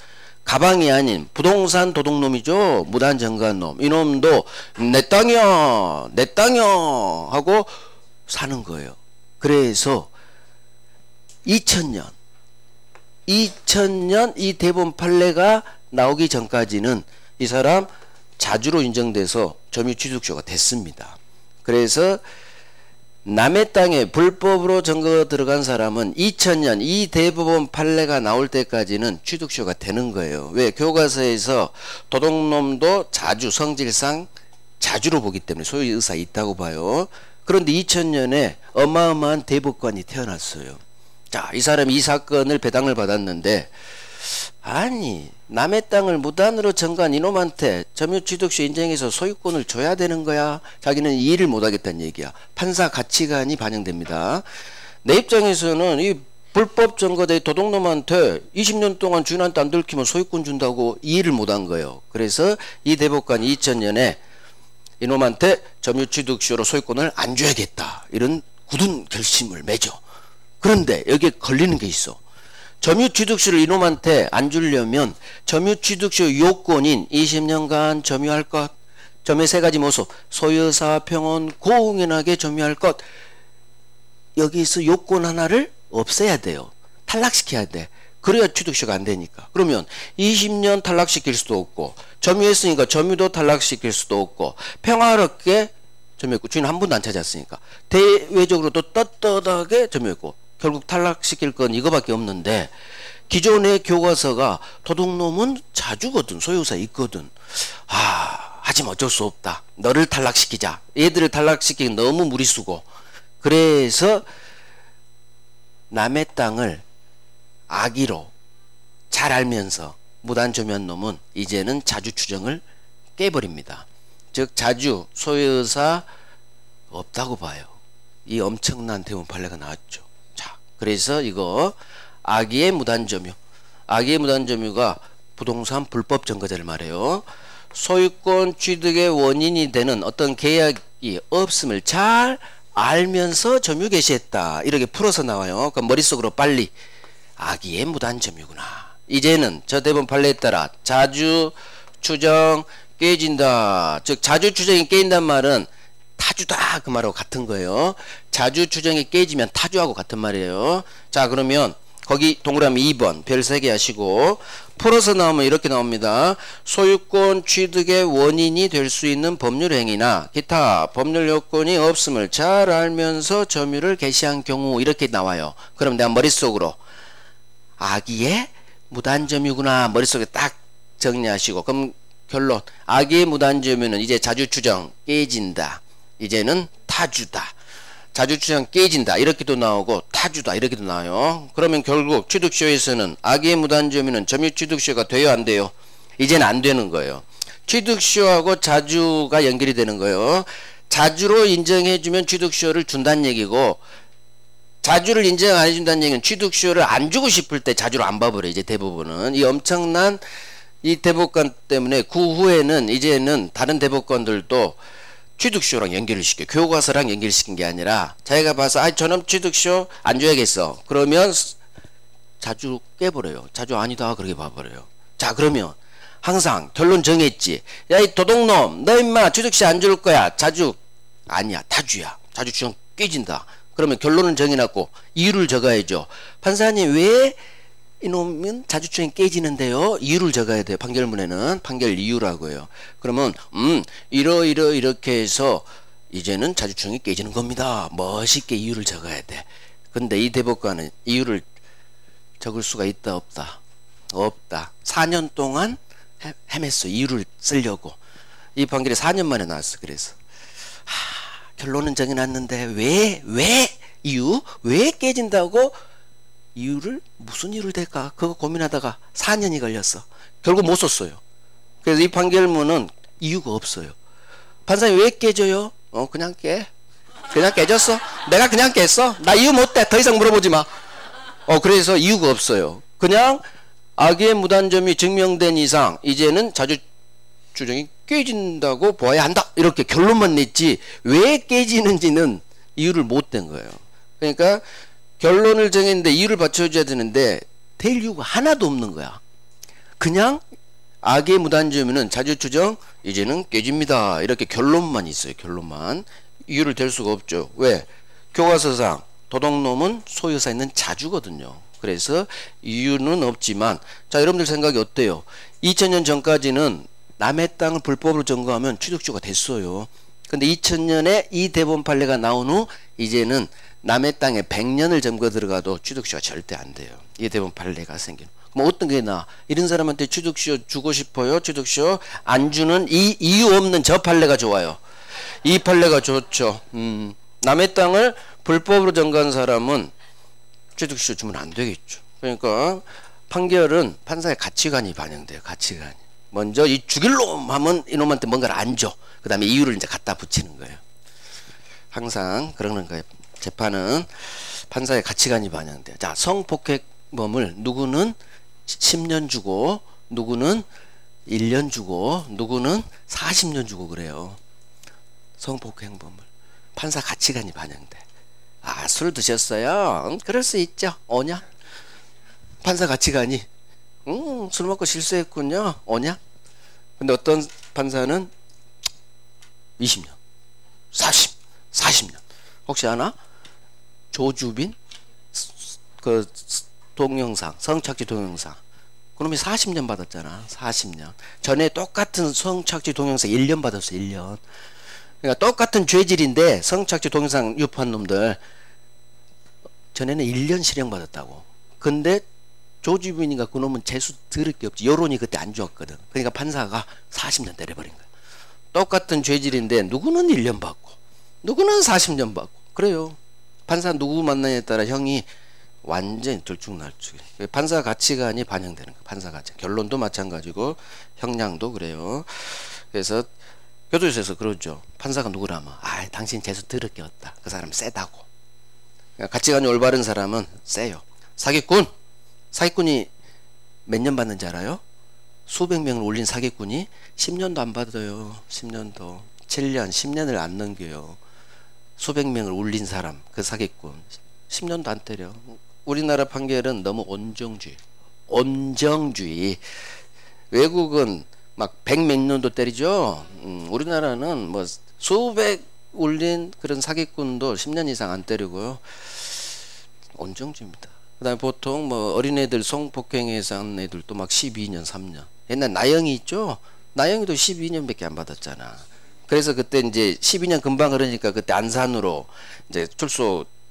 가방이 아닌 부동산 도둑놈이죠. 무단정관놈. 이놈도 내 땅이야 내 땅이야 하고 사는 거예요. 그래서 2000년 이 대법원 판례가 나오기 전까지는 이 사람 자주로 인정돼서 점유취득쇼가 됐습니다. 그래서 남의 땅에 불법으로 증거 들어간 사람은 2000년 이 대법원 판례가 나올 때까지는 취득쇼가 되는 거예요. 왜? 교과서에서 도둑놈도 자주 성질상 자주로 보기 때문에 소유 의사 있다고 봐요. 그런데 2000년에 어마어마한 대법관이 태어났어요. 자, 이 사람이 이 사건을 배당을 받았는데 아니 남의 땅을 무단으로 증거한 이놈한테 점유취득쇼 인정해서 소유권을 줘야 되는 거야. 자기는 이해를 못하겠다는 얘기야. 판사 가치관이 반영됩니다. 내 입장에서는 이 불법 증거된 도둑놈한테 20년 동안 주인한테 안 들키면 소유권 준다고 이해를 못한 거예요. 그래서 이 대법관이 2000년에 이놈한테 점유취득쇼로 소유권을 안 줘야겠다 이런 굳은 결심을 맺어. 그런데 여기에 걸리는 게 있어. 점유취득쇼를 이놈한테 안 주려면 점유취득쇼 요건인 20년간 점유할 것, 점유의 세 가지 모습, 소유사 평온 공연하게 점유할 것, 여기서 요건 하나를 없애야 돼요. 탈락시켜야 돼. 그래야 취득쇼가 안 되니까. 그러면 20년 탈락시킬 수도 없고 점유했으니까 점유도 탈락시킬 수도 없고 평화롭게 점유했고 주인 한 번도 안 찾았으니까 대외적으로 또 떳떳하게 점유했고 결국 탈락시킬 건 이거밖에 없는데 기존의 교과서가 도둑놈은 자주거든. 소유사 있거든. 하지만 어쩔 수 없다. 너를 탈락시키자. 얘들을 탈락시키기 너무 무리수고. 그래서 남의 땅을 악의로 잘 알면서 무단 점유한 놈은 이제는 자주 추정을 깨버립니다. 즉 자주 소유사 없다고 봐요. 이 엄청난 대법원 판례가 나왔죠. 그래서 이거 악의의 무단점유. 악의의 무단점유가 부동산 불법 증거자를 말해요. 소유권 취득의 원인이 되는 어떤 계약이 없음을 잘 알면서 점유 개시했다. 이렇게 풀어서 나와요. 그럼 머릿속으로 빨리 악의의 무단점유구나. 이제는 저 대법원 판례에 따라 자주 추정 깨진다. 즉 자주 추정이 깨진단 말은 타주다 그 말하고 같은 거예요. 자주 추정이 깨지면 타주하고 같은 말이에요. 자, 그러면 거기 동그라미 2번 별 3개 하시고 풀어서 나오면 이렇게 나옵니다. 소유권 취득의 원인이 될 수 있는 법률 행위나 기타 법률 요건이 없음을 잘 알면서 점유를 개시한 경우 이렇게 나와요. 그럼 내가 머릿속으로 악의의 무단점유구나 머릿속에 딱 정리하시고 그럼 결론 악의의 무단점유는 이제 자주 추정 깨진다. 이제는 타주다. 자주 추정 깨진다. 이렇게도 나오고 타주다. 이렇게도 나와요. 그러면 결국 취득쇼에서는 악의의 무단점유는 점유취득쇼가 돼요? 안 돼요? 이제는 안 되는 거예요. 취득쇼하고 자주가 연결이 되는 거예요. 자주로 인정해주면 취득쇼를 준다는 얘기고 자주를 인정 안 해준다는 얘기는 취득쇼를 안 주고 싶을 때 자주로 안 봐버려요. 이제 대부분은. 이 엄청난 이 대법관 때문에 그 후에는 이제는 다른 대법관들도 취득쇼랑 연결을 시켜. 교과서랑 연결시킨 게 아니라 자기가 봐서 저놈 취득쇼 안 줘야겠어. 그러면 자주 깨버려요. 자주 아니다 그렇게 봐버려요. 자, 그러면 항상 결론 정했지. 야, 이 도둑놈 너 임마 취득쇼 안 줄 거야. 자주 아니야. 타주야. 자주 추정 깨진다. 그러면 결론은 정해놨고 이유를 적어야죠. 판사님 왜 이놈은 자주추정이 깨지는데요? 이유를 적어야 돼요. 판결문에는 판결 이유라고 해요. 그러면 이렇게 해서 이제는 자주추정이 깨지는 겁니다. 멋있게 이유를 적어야 돼. 근데 이 대법관은 이유를 적을 수가 있다 없다? 없다. 4년 동안 헤맸어. 이유를 쓰려고. 이 판결이 4년 만에 나왔어. 그래서 결론은 정해놨는데 왜 이유? 왜 깨진다고? 이유를 무슨 이유를 댈까? 그거 고민하다가 4년이 걸렸어. 결국 못 썼어요. 그래서 이 판결문은 이유가 없어요. 판사님 왜 깨져요? 그냥 깨. 그냥 깨졌어. 내가 그냥 깼어. 나 이유 못 대. 더 이상 물어보지 마. 그래서 이유가 없어요. 그냥 악의 무단점이 증명된 이상 이제는 자주주장이 깨진다고 보아야 한다. 이렇게 결론만 냈지 왜 깨지는지는 이유를 못 댄 거예요. 그러니까 결론을 정했는데 이유를 받쳐줘야 되는데 될 이유가 하나도 없는 거야. 그냥 악의 무단점은 자주추정 이제는 깨집니다. 이렇게 결론만 있어요. 결론만. 이유를 댈 수가 없죠. 왜? 교과서상 도둑놈은 소유사 있는 자주거든요. 그래서 이유는 없지만 자 여러분들 생각이 어때요? 2000년 전까지는 남의 땅을 불법으로 점거하면 취득주가 됐어요. 근데 2000년에 이 대법원 판례가 나온 후 이제는 남의 땅에 100년을 점거 들어가도 취득주가 절대 안 돼요. 이 대법원 판례가 생긴. 뭐 어떤 게 나? 이런 사람한테 취득시효 주고 싶어요? 취득시효 안 주는 이 이유 없는 저 판례가 좋아요. 이 판례가 좋죠. 남의 땅을 불법으로 점거한 사람은 취득시효 주면 안 되겠죠. 그러니까 판결은 판사의 가치관이 반영돼요. 가치관이. 먼저 이 죽일 놈 하면 이놈한테 뭔가를 안 줘. 그 다음에 이유를 이제 갖다 붙이는 거예요. 항상 그러는 거예요. 재판은 판사의 가치관이 반영돼요. 자, 성폭행범을 누구는 10년 주고 누구는 1년 주고 누구는 40년 주고 그래요. 성폭행범을. 판사 가치관이 반영돼. 아, 술 드셨어요? 그럴 수 있죠. 오냐? 판사 가치관이 술 먹고 실수했군요. 오냐? 근데 어떤 판사는 20년 40년 혹시 아나? 조주빈 그 동영상 성착취 동영상 그놈이 40년 받았잖아. 40년 전에 똑같은 성착취 동영상 1년 받았어. 1년. 그러니까 똑같은 죄질인데 성착취 동영상 유포한 놈들 전에는 1년 실형 받았다고. 근데 조주빈이가 그놈은 재수 들을 게 없지. 여론이 그때 안 좋았거든. 그러니까 판사가 40년 때려버린 거야. 똑같은 죄질인데 누구는 1년 받고 누구는 40년 받고 그래요. 판사 누구 만나냐에 따라 형이 완전히 들쭉날쭉. 판사 가치관이 반영되는 거야. 판사 가치관. 결론도 마찬가지고 형량도 그래요. 그래서 교도소에서 그러죠. 판사가 누구라면 당신 재수 들을 게 없다. 그 사람 세다고. 그러니까 가치관이 올바른 사람은 세요. 사기꾼이 몇 년 받는지 알아요? 수백 명을 올린 사기꾼이 10년도 안 받아요. 10년도. 7년, 10년을 안 넘겨요. 수백 명을 올린 사람, 그 사기꾼 10년도 안 때려. 우리나라 판결은 너무 온정주의. 외국은 막 100몇 년도 때리죠. 우리나라는 뭐 수백 올린 그런 사기꾼도 10년 이상 안 때리고요. 온정주의입니다. 그 다음에 보통 뭐 어린애들 성폭행해서 한 애들도 막 12년 3년. 옛날 나영이 있죠. 나영이도 12년밖에 안 받았잖아. 그래서 그때 이제 12년 금방 흐르니까 그때 안산으로 이제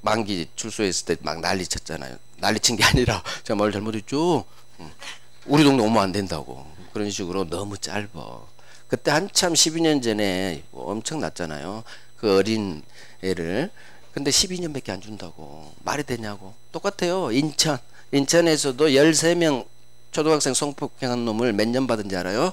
만기 출소했을 때 막 난리 쳤잖아요. 난리 친 게 아니라 제가 말 잘못했죠. 우리 동네 오면 안 된다고. 그런 식으로 너무 짧아. 그때 한참 12년 전에 엄청 났잖아요. 그 어린 애를. 근데 12년밖에 안 준다고. 말이 되냐고. 똑같아요. 인천에서도 13명 초등학생 성폭행한 놈을 몇 년 받은지 알아요?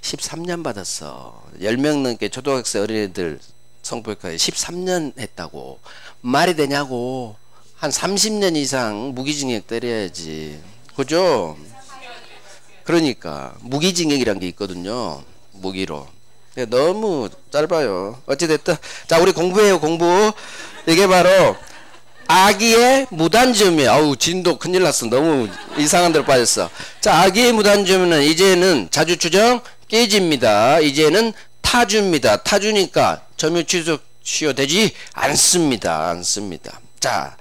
13년 받았어. 10명 넘게 초등학생 어린애들 성폭행에 13년 했다고. 말이 되냐고. 한 30년 이상 무기징역 때려야지. 그죠? 그러니까 무기징역이란 게 있거든요. 무기로. 너무 짧아요. 어찌됐든 자, 우리 공부해요. 공부. 이게 바로 악의의 무단점이에요. 아우, 진도 큰일 났어. 너무 이상한 데로 빠졌어. 자, 악의의 무단점은 이제는 자주추정 깨집니다. 이제는 타주입니다. 타주니까 점유 취소 되지 않습니다. 자,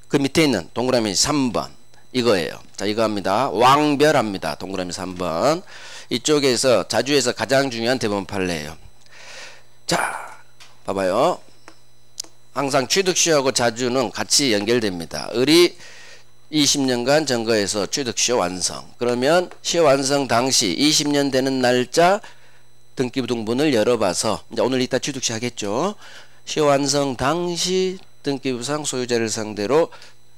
그 밑에 있는 동그라미 3번 이거예요. 자, 이거 합니다. 왕별합니다. 동그라미 3번. 이쪽에서 자주에서 가장 중요한 대법원 판례예요. 자, 봐봐요. 항상 취득시효하고 자주는 같이 연결됩니다. 을이 20년간 점거해서 취득시효 완성. 그러면 시효 완성 당시 20년 되는 날짜 등기부등본을 열어봐서 이제 오늘 이따 취득시 하겠죠. 시효완성 당시 등기부상 소유자를 상대로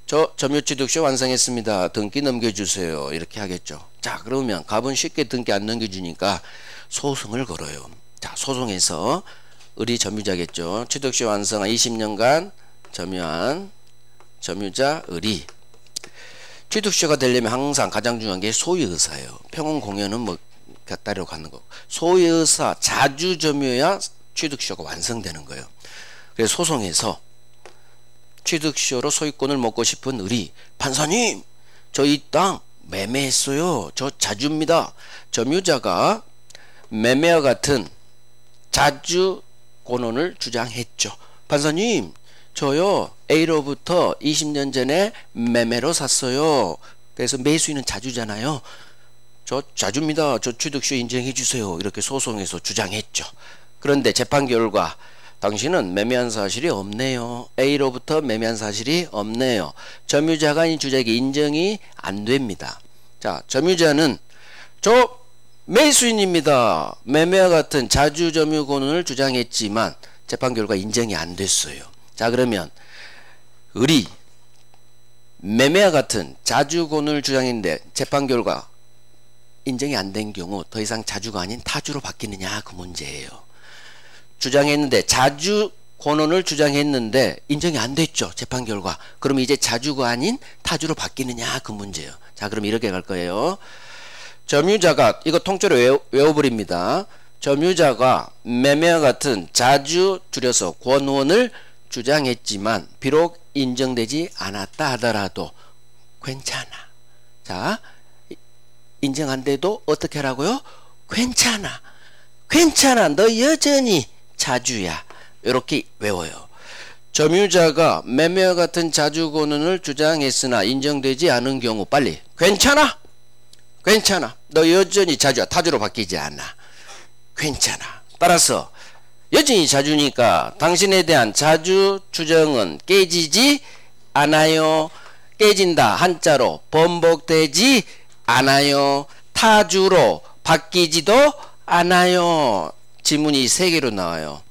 저 점유취득시효 완성했습니다. 등기 넘겨주세요. 이렇게 하겠죠. 자, 그러면 갑은 쉽게 등기 안 넘겨주니까 소송을 걸어요. 자, 소송에서 을이 점유자겠죠. 취득시효 완성한 20년간 점유한 점유자 을이 취득시효가 되려면 항상 가장 중요한 게 소유의사예요. 평온공여는 뭐 따로 가는 거고, 소유의사 자주 점유해야 취득시효가 완성되는 거예요. 그래서 소송에서 취득시효로 소유권을 먹고 싶은 을이 판사님, 저 이 땅 매매했어요. 저 자주입니다. 점유자가 매매와 같은 자주 권원을 주장했죠. 판사님, 저요 A로부터 20년 전에 매매로 샀어요. 그래서 매수인은 자주잖아요. 저 자주입니다. 저 취득시효 인정해 주세요. 이렇게 소송에서 주장했죠. 그런데 재판 결과 당신은 매매한 사실이 없네요. A로부터 매매한 사실이 없네요. 점유자가 아닌 주자에게 인정이 안 됩니다. 자, 점유자는 저 매수인입니다. 매매와 같은 자주 점유 권한을 주장했지만 재판 결과 인정이 안 됐어요. 자, 그러면 을이 매매와 같은 자주 권한을 주장했는데 재판 결과 인정이 안 된 경우 더 이상 자주가 아닌 타주로 바뀌느냐, 그 문제예요. 주장했는데 자주 권한을 주장했는데 인정이 안 됐죠. 재판 결과. 그럼 이제 자주가 아닌 타주로 바뀌느냐, 그 문제예요. 자, 그럼 이렇게 갈 거예요. 점유자가, 이거 통째로 외워버립니다. 점유자가 매매와 같은 자주 줄여서 권원을 주장했지만 비록 인정되지 않았다 하더라도 괜찮아. 자, 인정 안 돼도 어떻게 하라고요? 괜찮아. 괜찮아. 너 여전히 자주야. 이렇게 외워요. 점유자가 매매와 같은 자주 권한을 주장했으나 인정되지 않은 경우 빨리 괜찮아. 괜찮아. 너 여전히 자주야. 타주로 바뀌지 않아. 괜찮아. 따라서 여전히 자주니까 당신에 대한 자주 추정은 깨지지 않아요. 깨진다 한자로 번복되지 않아요. 타주로 바뀌지도 않아요. 지문이 3개로 나와요.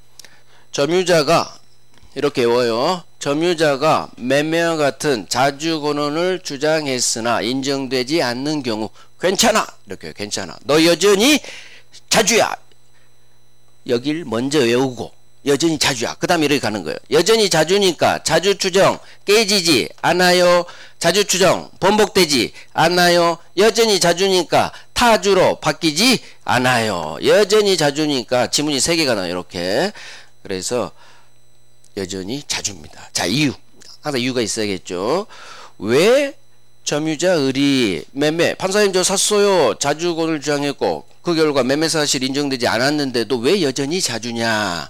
점유자가 이렇게 외워요. 점유자가 매매와 같은 자주 권한을 주장했으나 인정되지 않는 경우 괜찮아. 이렇게 괜찮아. 너 여전히 자주야. 여길 먼저 외우고 여전히 자주야. 그 다음에 이렇게 가는 거예요. 여전히 자주니까 자주 추정 깨지지 않아요. 자주 추정 번복되지 않아요. 여전히 자주니까 타주로 바뀌지 않아요. 여전히 자주니까 지문이 3개가 나와요. 이렇게. 그래서 여전히 자주입니다. 자, 이유. 항상 이유가 있어야겠죠. 왜 점유자 을이 매매, 판사님 저 샀어요. 자주권을 주장했고 그 결과 매매 사실 인정되지 않았는데도 왜 여전히 자주냐.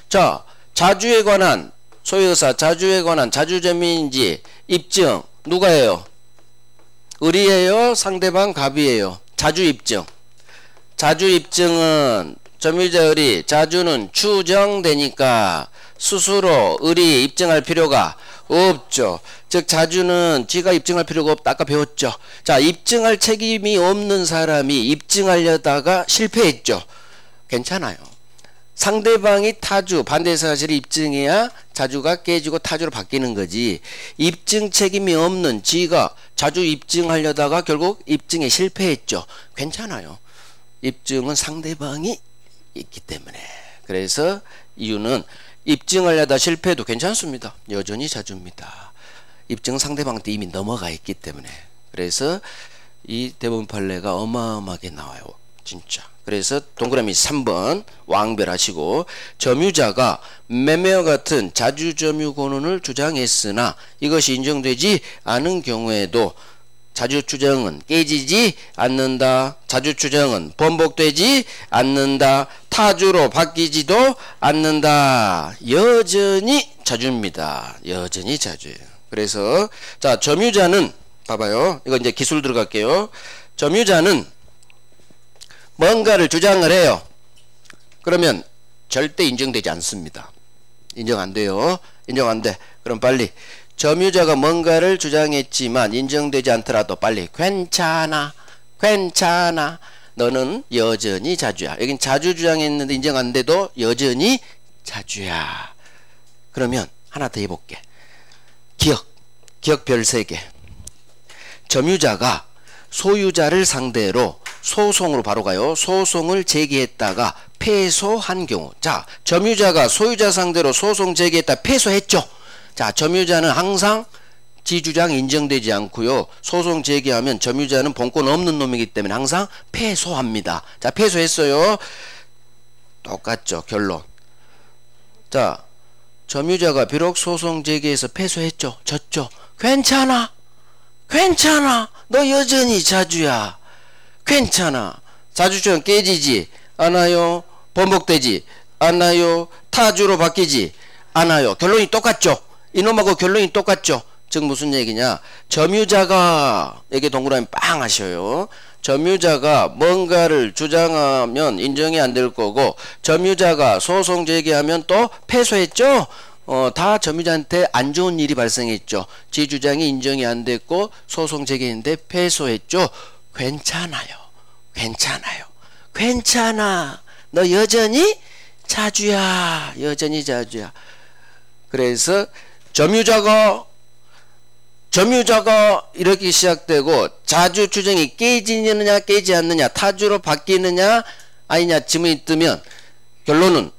자, 자주에 관한 소유의사, 자주에 관한 자주점유인지 입증 누가 해요? 을이에요? 상대방 갑이에요? 자주 입증. 자주 입증은 점유자 을이 자주는 추정되니까 스스로 을이 입증할 필요가 없죠. 즉 자주는 지가 입증할 필요가 없다. 아까 배웠죠. 자, 입증할 책임이 없는 사람이 입증하려다가 실패했죠. 괜찮아요. 상대방이 타주, 반대 사실을 입증해야 자주가 깨지고 타주로 바뀌는 거지. 입증 책임이 없는 지가 자주 입증하려다가 결국 입증에 실패했죠. 괜찮아요. 입증은 상대방이 있기 때문에. 그래서 이유는 입증하려다 실패해도 괜찮습니다. 여전히 자주입니다. 입증은 상대방한테 이미 넘어가 있기 때문에. 그래서 이 대법원 판례가 어마어마하게 나와요. 진짜. 그래서 동그라미 3번 왕별하시고 점유자가 매매와 같은 자주점유 권한을 주장했으나 이것이 인정되지 않은 경우에도 자주추정은 깨지지 않는다. 자주추정은 번복되지 않는다. 타주로 바뀌지도 않는다. 여전히 자주입니다. 여전히 자주예요. 그래서 자, 점유자는 봐봐요. 이거 이제 기술 들어갈게요. 점유자는 뭔가를 주장을 해요. 그러면 절대 인정되지 않습니다. 인정 안 돼요. 인정 안 돼. 그럼 빨리 점유자가 뭔가를 주장했지만 인정되지 않더라도 빨리 괜찮아. 괜찮아. 너는 여전히 자주야. 여긴 자주 주장했는데 인정 안 돼도 여전히 자주야. 그러면 하나 더 해볼게. 기억 별 3개. 점유자가 소유자를 상대로 소송으로 바로 가요. 소송을 제기했다가 패소한 경우. 자, 점유자가 소유자 상대로 소송 제기했다 패소했죠. 자, 점유자는 항상 지 주장 인정되지 않고요. 소송 제기하면 점유자는 본권 없는 놈이기 때문에 항상 패소합니다. 자, 패소했어요. 똑같죠. 결론. 자, 점유자가 비록 소송 제기해서 패소했죠. 졌죠. 괜찮아. 너 여전히 자주야. 괜찮아. 자주주장 깨지지 않아요. 번복되지 않아요. 타주로 바뀌지 않아요. 결론이 똑같죠. 이놈하고 결론이 똑같죠. 즉 무슨 얘기냐. 점유자가 여기 동그라미 빵 하셔요. 점유자가 뭔가를 주장하면 인정이 안 될 거고 점유자가 소송 제기하면 또 패소했죠. 다 점유자한테 안 좋은 일이 발생했죠. 지 주장이 인정이 안 됐고 소송 제기했는데 패소했죠. 괜찮아. 너 여전히 자주야. 그래서 점유자가 이렇게 시작되고 자주 추정이 깨지느냐 깨지 않느냐 타주로 바뀌느냐 아니냐 지문이 뜨면 결론은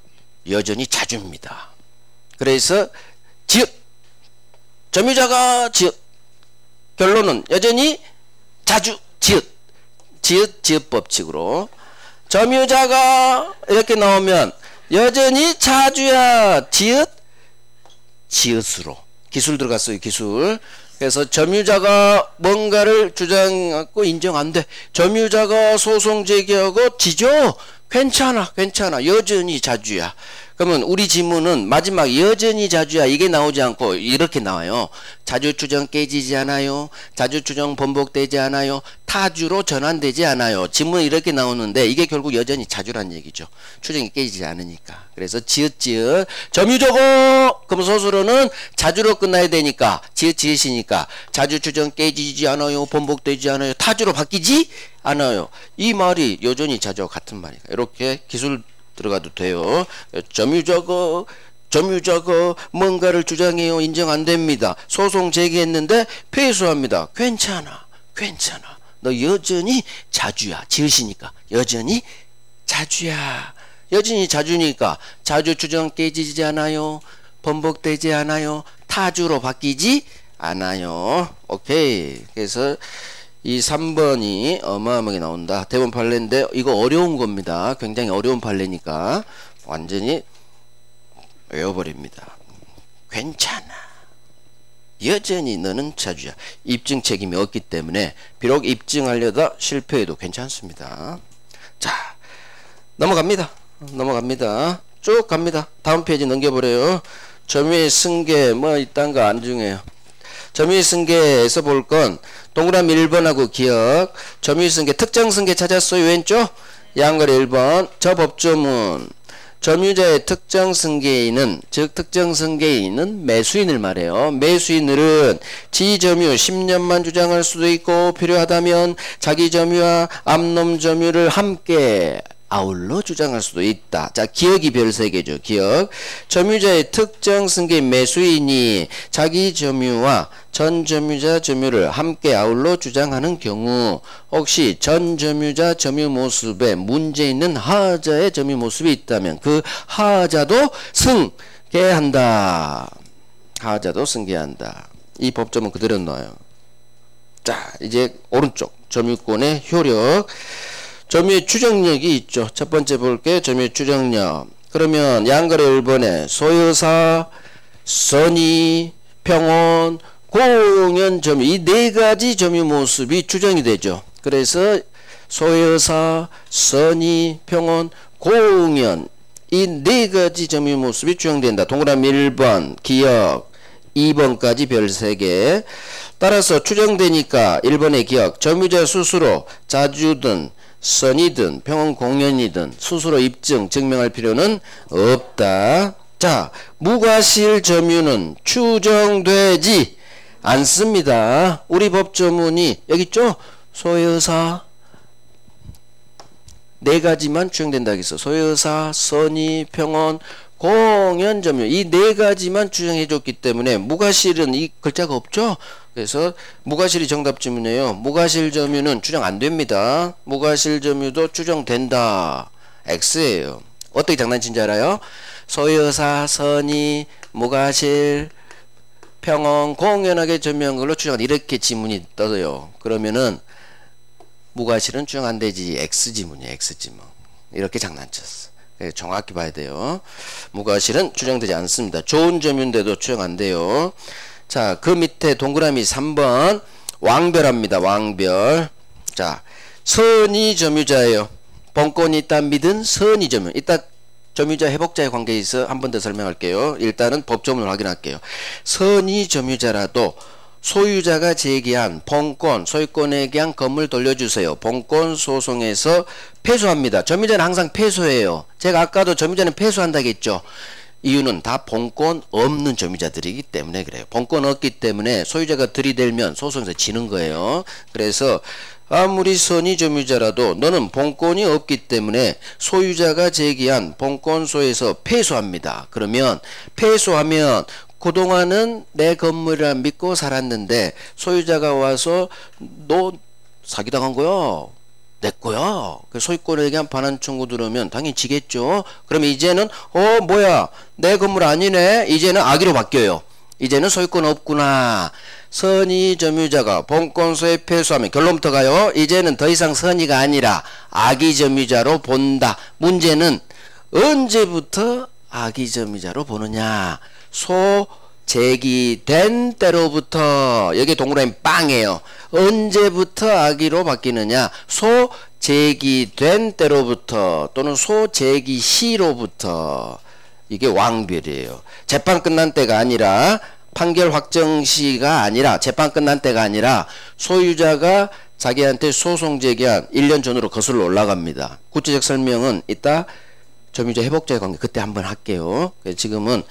여전히 자주입니다. 그래서 점유자가 결론은 여전히 자주 지읒 법칙으로 점유자가 이렇게 나오면 여전히 자주야 지읒으로 기술 들어갔어요. 기술. 그래서 점유자가 뭔가를 주장하고 인정 안 돼. 점유자가 소송 제기하고 지죠. 괜찮아. 여전히 자주야. 그러면 우리 지문은 마지막 여전히 자주야 이게 나오지 않고 이렇게 나와요. 자주 추정 깨지지 않아요. 자주 추정 번복되지 않아요. 타주로 전환되지 않아요. 지문은 이렇게 나오는데 이게 결국 여전히 자주란 얘기죠. 추정이 깨지지 않으니까. 그래서 지읒 점유자고 그럼 소수로는 자주로 끝나야 되니까 지읒이니까 자주 추정 깨지지 않아요. 번복되지 않아요. 타주로 바뀌지 않아요. 이 말이 여전히 자주와 같은 말이에요. 이렇게 기술 들어가도 돼요. 점유자가 뭔가를 주장해요. 인정 안 됩니다. 소송 제기했는데 패소합니다. 괜찮아. 너 여전히 자주야. 지으시니까 여전히 자주야. 여전히 자주니까 자주 추정 깨지지 않아요. 번복되지 않아요. 타주로 바뀌지 않아요. 오케이. 그래서 이 3번이 어마어마하게 나온다. 대본 판례인데 이거 어려운 겁니다. 굉장히 어려운 판례니까 완전히 외워버립니다. 괜찮아. 여전히 너는 자주야. 입증 책임이 없기 때문에 비록 입증하려다 실패해도 괜찮습니다. 자, 넘어갑니다. 쭉 갑니다. 다음 페이지 넘겨버려요. 점유의 승계 뭐 이딴 거 안 중요해요. 점유의 승계에서 볼 건 동그라미 1번하고 기억. 점유의 승계 특정 승계 찾았어요. 왼쪽 양거래 1번. 저 법조문 점유자의 특정 승계인은 즉 특정 승계인은 매수인을 말해요. 매수인들은 지점유 10년만 주장할 수도 있고 필요하다면 자기 점유와 암놈 점유를 함께 아울러 주장할 수도 있다. 자, 기억이 별 3개죠. 기억. 점유자의 특정 승계인 매수인이 자기 점유와 전 점유자 점유를 함께 아울러 주장하는 경우 혹시 전 점유자 점유 모습에 문제 있는 하자의 점유 모습이 있다면 그 하자도 승계한다. 이 법조문 그대로 넣어요. 자, 이제 오른쪽 점유권의 효력. 점유의 추정력이 있죠. 첫 번째 볼게. 점유의 추정력. 그러면 양거래 1번에 소유사, 선의, 평온, 공연 점유 이 4가지 점유 모습이 추정이 되죠. 그래서 소유사, 선의, 평온, 공연 이 4가지 점유 모습이 추정된다. 동그라미 1번 기억 2번까지 별 3개. 따라서 추정되니까 1번의 기억 점유자 스스로 자주든 선이든 평온 공연이든 스스로 입증 증명할 필요는 없다. 자, 무과실 점유는 추정되지 않습니다. 우리 법조문이 여기 있죠. 소유사 4가지만 추정된다 하겠어. 소유사, 선의, 평온, 공연 점유 이 네 가지만 추정해 줬기 때문에 무과실은 이 글자가 없죠. 그래서 무과실이 정답 지문이에요. 무과실 점유는 추정 안 됩니다. 무과실 점유도 추정된다. X예요. 어떻게 장난친지 알아요? 소유사, 선의, 무과실, 평언, 공연하게 점유한 걸로 추정한 이렇게 지문이 떠요. 그러면은 무과실은 추정 안 되지. X 지문이에요. X 지문. 이렇게 장난쳤어. 정확히 봐야 돼요. 무과실은 추정되지 않습니다. 좋은 점유인데도 추정 안 돼요. 자, 그 밑에 동그라미 3번 왕별합니다. 왕별. 자, 선의 점유자예요. 본권이 있다 믿은 선의 점유. 이따 점유자 회복자의 관계에 있어 한 번 더 설명할게요. 일단은 법조문을 확인할게요. 선의 점유자라도 소유자가 제기한 본권, 소유권에 대한 건물 돌려주세요. 본권 소송에서 패소합니다. 점유자는 항상 패소해요. 제가 아까도 점유자는 패소한다겠죠. 이유는 다 본권 없는 점유자들이기 때문에 그래요. 본권 없기 때문에 소유자가 들이대면 소송에서 지는 거예요. 그래서 아무리 선의 점유자라도 너는 본권이 없기 때문에 소유자가 제기한 본권소에서 패소합니다. 그러면 패소하면 그동안은 내 건물이라 믿고 살았는데 소유자가 와서 너 사기당한 거야. 내 거야. 소유권에 대한 반환 청구 들어오면 당연히 지겠죠. 그러면 이제는 뭐야 내 건물 아니네. 이제는 악의로 바뀌어요. 이제는 소유권 없구나. 선의 점유자가 본권소에 패소하면 결론부터 가요. 이제는 더 이상 선의가 아니라 악의 점유자로 본다. 문제는 언제부터 악의 점유자로 보느냐. 소 제기된 때로부터. 여기 동그라미 빵이에요. 언제부터 악의로 바뀌느냐. 소 제기된 때로부터 또는 소 제기 시로부터. 이게 왕별이에요. 재판 끝난 때가 아니라 판결 확정 시가 아니라 재판 끝난 때가 아니라 소유자가 자기한테 소송 제기한 1년 전으로 거슬러 올라갑니다. 구체적 설명은 이따 점유자 회복자의 관계 그때 한번 할게요. 지금은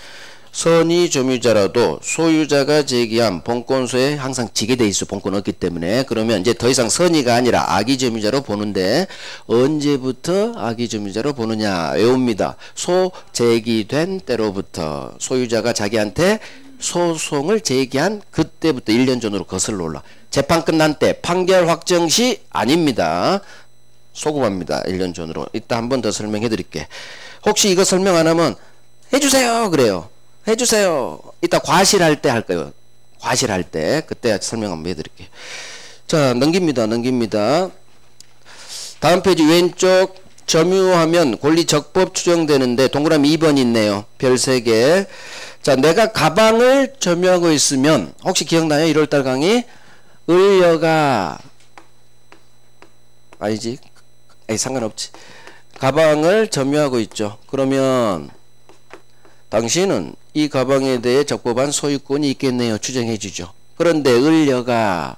선의 점유자라도 소유자가 제기한 본권소에 항상 지게 돼 있어. 본권 없기 때문에. 그러면 이제 더 이상 선의가 아니라 악의 점유자로 보는데 언제부터 악의 점유자로 보느냐 외웁니다. 소 제기된 때로부터. 소유자가 자기한테 소송을 제기한 그때부터 1년 전으로 거슬러 올라. 재판 끝난 때 판결 확정 시 아닙니다. 소급합니다. 1년 전으로. 이따 한 번 더 설명해 드릴게. 혹시 이거 설명 안 하면 해주세요 그래요. 해주세요. 이따 과실할 때 할 거예요. 과실할 때 그때 설명 한번 해드릴게요. 자, 넘깁니다. 다음 페이지 왼쪽 점유하면 권리적법 추정되는데 동그라미 2번 있네요. 별 3개. 자, 내가 가방을 점유하고 있으면 혹시 기억나요? 1월달 강의 을여가 아니지? 상관없지. 가방을 점유하고 있죠. 그러면 당신은 이 가방에 대해 적법한 소유권이 있겠네요. 추정해 주죠. 그런데 을여가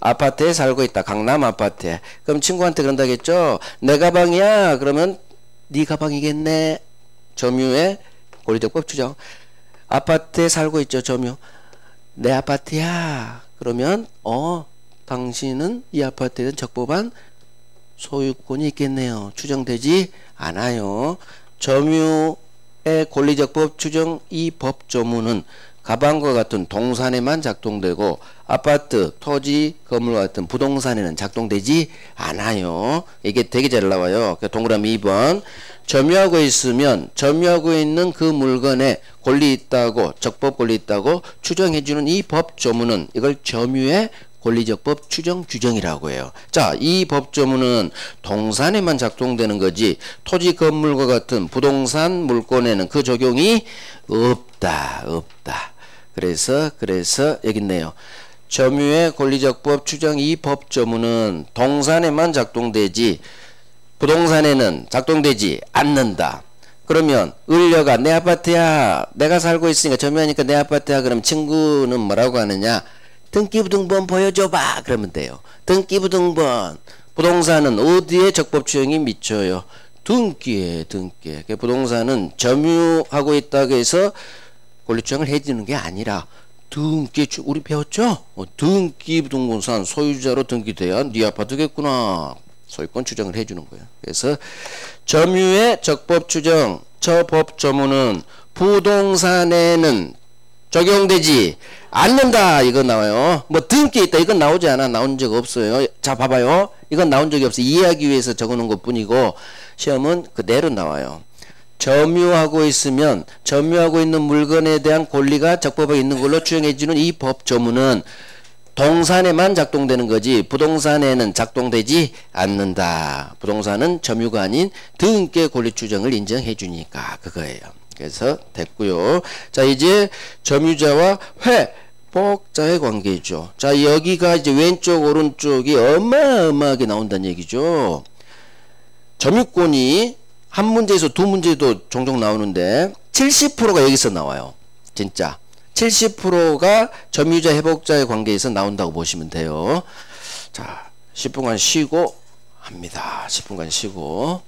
아파트에 살고 있다. 강남 아파트에. 그럼 친구한테 그런다겠죠. 내 가방이야. 그러면 네 가방이겠네. 점유의 권리적법 추정. 아파트에 살고 있죠. 점유. 내 아파트야. 그러면 당신은 이 아파트에 대한 적법한 소유권이 있겠네요. 추정되지 않아요. 점유의 권리적법 추정 이 법조문은 가방과 같은 동산에만 작동되고 아파트, 토지, 건물과 같은 부동산에는 작동되지 않아요. 이게 되게 잘 나와요. 동그라미 2번. 점유하고 있으면 점유하고 있는 그 물건에 권리 있다고 적법 권리 있다고 추정해주는 이 법조문은 이걸 점유의 권리적법 추정 규정이라고 해요. 자, 이 법조문은 동산에만 작동되는 거지 토지 건물과 같은 부동산 물권에는 그 적용이 없다. 그래서 여기 있네요. 점유의 권리적법 추정 이 법조문은 동산에만 작동되지 부동산에는 작동되지 않는다. 그러면 을여가 내 아파트야. 내가 살고 있으니까 점유하니까 내 아파트야. 그럼 친구는 뭐라고 하느냐. 등기부등본 보여줘봐. 그러면 돼요. 등기부등본. 부동산은 어디에 적법 추정이 미쳐요? 등기에. 부동산은 점유하고 있다고 해서 권리추정을 해주는 게 아니라 등기 우리 배웠죠? 등기부등본상 소유자로 등기돼야 네 아파트겠구나. 소유권 추정을 해주는 거예요. 그래서 점유의 적법 추정 저 법조문은 부동산에는 적용되지 않는다. 이거 나와요. 뭐 등기 있다. 이건 나오지 않아. 나온 적 없어요. 자, 봐봐요. 이건 나온 적이 없어. 이해하기 위해서 적어놓은 것 뿐이고 시험은 그대로 나와요. 점유하고 있으면 점유하고 있는 물건에 대한 권리가 적법하게 있는 걸로 추정해지는 이 법조문은 동산에만 작동되는 거지 부동산에는 작동되지 않는다. 부동산은 점유가 아닌 등기의 권리 추정을 인정해 주니까 그거예요. 그래서 됐고요. 자, 이제 점유자와 회복자의 관계죠. 자, 여기가 이제 왼쪽 오른쪽이 어마어마하게 나온다는 얘기죠. 점유권이 한 문제에서 두 문제도 종종 나오는데 70%가 여기서 나와요. 진짜 70%가 점유자 회복자의 관계에서 나온다고 보시면 돼요. 자, 10분간 쉬고 합니다. 10분간 쉬고.